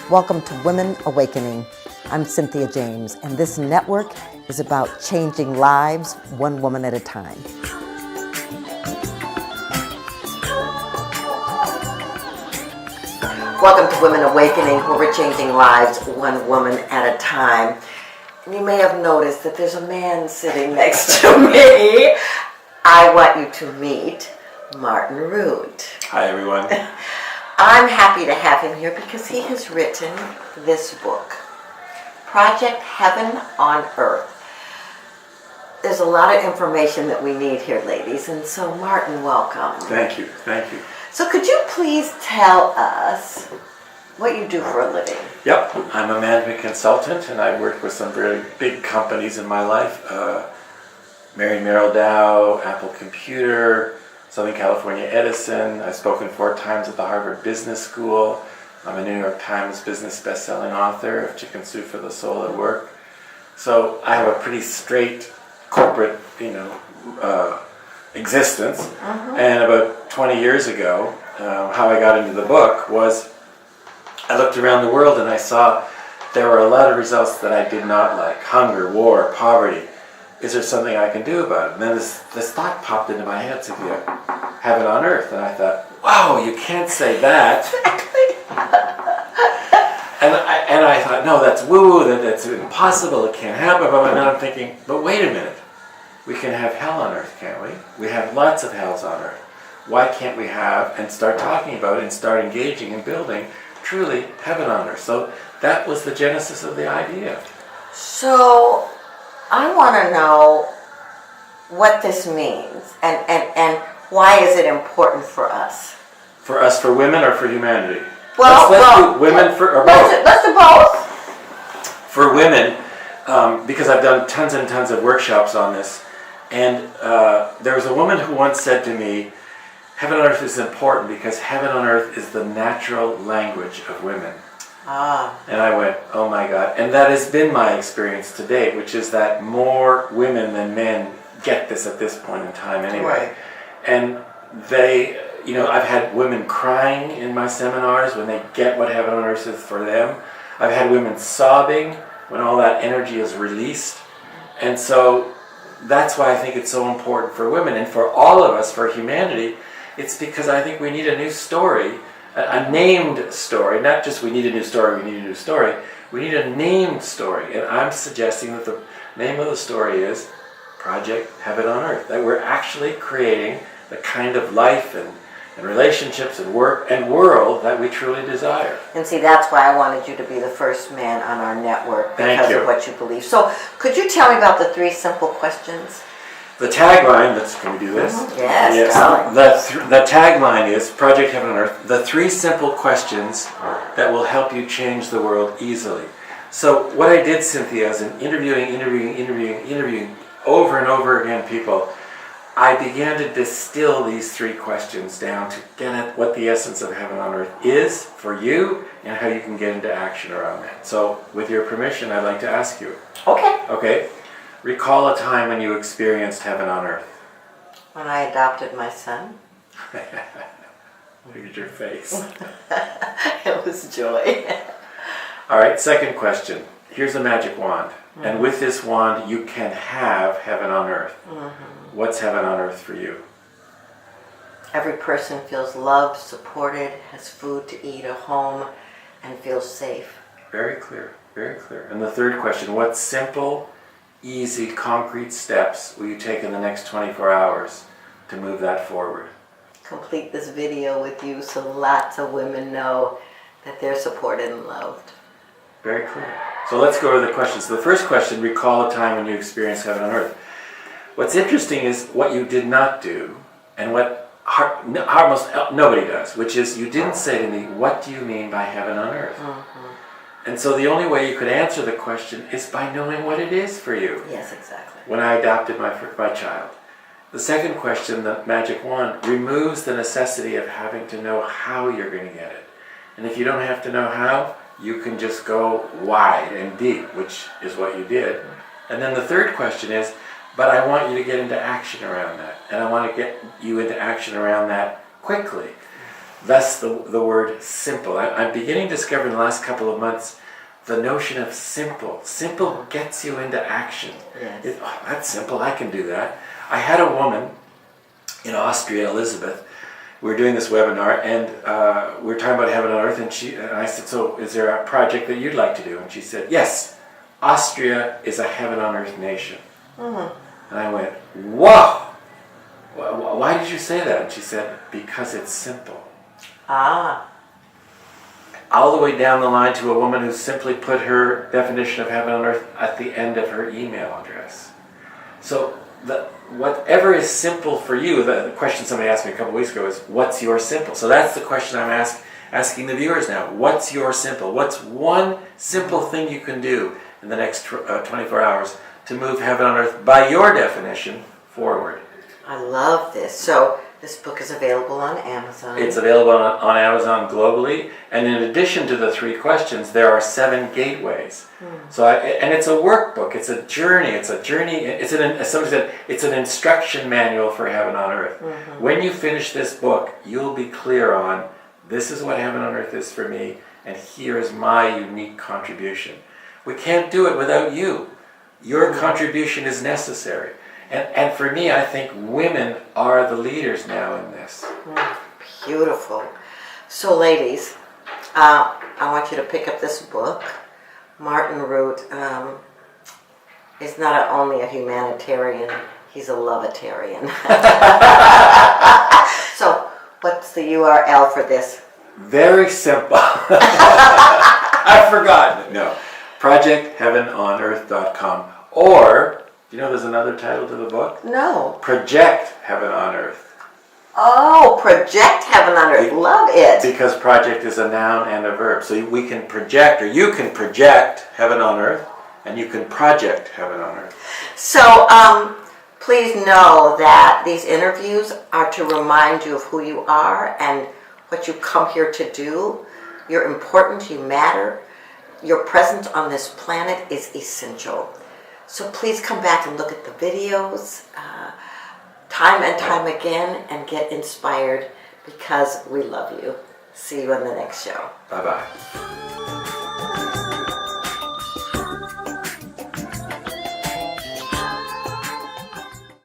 Welcome to Women Awakening. I'm Cynthia James, and this network is about changing lives one woman at a time. Welcome to Women Awakening, where we're changing lives one woman at a time. And you may have noticed that there's a man sitting next to me. I want you to meet Martin Rutte. Hi, everyone. I'm happy to have him here because he has written this book, Project Heaven on Earth. There's a lot of information that we need here, ladies, and so Martin, welcome. Thank you, thank you. So could you please tell us what you do for a living? Yep, I'm a management consultant, and I've worked with some very big companies in my life. Mary Merrill Dow, Apple Computer, Southern California Edison. I've spoken 4 times at the Harvard Business School. I'm a New York Times business best-selling author of Chicken Soup for the Soul at Work. So I have a pretty straight corporate, existence. And about 20 years ago, how I got into the book was I looked around the world and I saw there were a lot of results that I did not like. Hunger, war, poverty. Is there something I can do about it? And then this thought popped into my head, Cynthia, heaven on earth. And I thought, wow, you can't say that. and I thought, no, that's woo, that's impossible, it can't happen. And then I'm thinking, but wait a minute. We can have hell on earth, can't we? We have lots of hells on earth. Why can't we have and start talking about it and start engaging and building truly heaven on earth? So that was the genesis of the idea. So I want to know what this means and why is it important for us? For us, for women, or for humanity? Let's do women or both. Let's do both. For women, because I've done tons and tons of workshops on this, and there was a woman who once said to me, heaven on earth is important because heaven on earth is the natural language of women. And I went, oh my God. And that has been my experience to date, which is that more women than men get this at this point in time anyway. Right. And they, I've had women crying in my seminars when they get what heaven on earth is for them. I've had women sobbing when all that energy is released. And so that's why I think it's so important for women and for all of us, for humanity. It's because I think we need a new story. A named story, not just we need a new story, we need a new story. We need a named story. And I'm suggesting that the name of the story is Project Heaven on Earth. That we're actually creating the kind of life and relationships and work and world that we truly desire. And see, that's why I wanted you to be the first man on our network because of what you believe. So could you tell me about the 3 simple questions? The tagline, can we do this? Yes. The tagline is Project Heaven on Earth, the 3 simple questions that will help you change the world easily. So what I did, Cynthia, is in interviewing over and over again people, I began to distill these 3 questions down to get at what the essence of heaven on earth is for you and how you can get into action around that. So with your permission, I'd like to ask you. Okay. Recall a time when you experienced heaven on earth. When I adopted my son. Look at your face. It was joy. All right, second question. Here's a magic wand. And with this wand, you can have heaven on earth. What's heaven on earth for you? Every person feels loved, supported, has food to eat, a home, and feels safe. Very clear, very clear. And the third question, what simple, easy, concrete steps will you take in the next 24 hours to move that forward? Complete this video with you so lots of women know that they're supported and loved. Very clear. So let's go to the questions. So the first question, recall a time when you experienced heaven on earth. What's interesting is what you did not do and what almost nobody does, which is you didn't say to me, what do you mean by heaven on earth? And so the only way you could answer the question is by knowing what it is for you. Yes, exactly. When I adopted my child. The second question, the magic wand, removes the necessity of having to know how you're going to get it. And if you don't have to know how, you can just go wide and deep, which is what you did. And then the third question is, but I want you to get into action around that. And I want to get you into action around that quickly. thus the word simple. I'm beginning to discover in the last couple of months the notion of simple. Simple gets you into action. Yes. That's simple, I can do that. I had a woman in Austria, Elizabeth. We were doing this webinar, and we were talking about heaven on earth, and I said, so is there a project that you'd like to do? And she said, yes, Austria is a heaven on earth nation. And I went, whoa! Why did you say that? And she said, because it's simple. All the way down the line to a woman who simply put her definition of heaven on earth at the end of her email address. So whatever is simple for you, the question somebody asked me a couple weeks ago is, what's your simple? So that's the question I'm asking the viewers now. What's your simple? What's one simple thing you can do in the next 24 hours to move heaven on earth, by your definition, forward? I love this. So this book is available on Amazon. It's available on Amazon globally, and in addition to the 3 questions, there are 7 gateways. So, and it's a workbook. It's a journey. As somebody said, it's an instruction manual for heaven on earth. When you finish this book, you'll be clear on, this is what heaven on earth is for me, and here is my unique contribution. We can't do it without you. Your contribution is necessary. And for me, I think women are the leaders now in this. Beautiful. So ladies, I want you to pick up this book. Martin Rutte is not only a humanitarian, he's a lovetarian. So what's the URL for this? Very simple. I've forgotten. No. ProjectHeavenOnEarth.com. Or, do you know there's another title to the book? No. Project Heaven on Earth. Oh, Project Heaven on Earth. Love it. Because project is a noun and a verb. So we can project, or you can project heaven on earth, and you can project heaven on earth. So please know that these interviews are to remind you of who you are and what you come here to do. You're important, you matter. Your presence on this planet is essential. So please come back and look at the videos time and time again and get inspired, because we love you. See you in the next show. Bye-bye.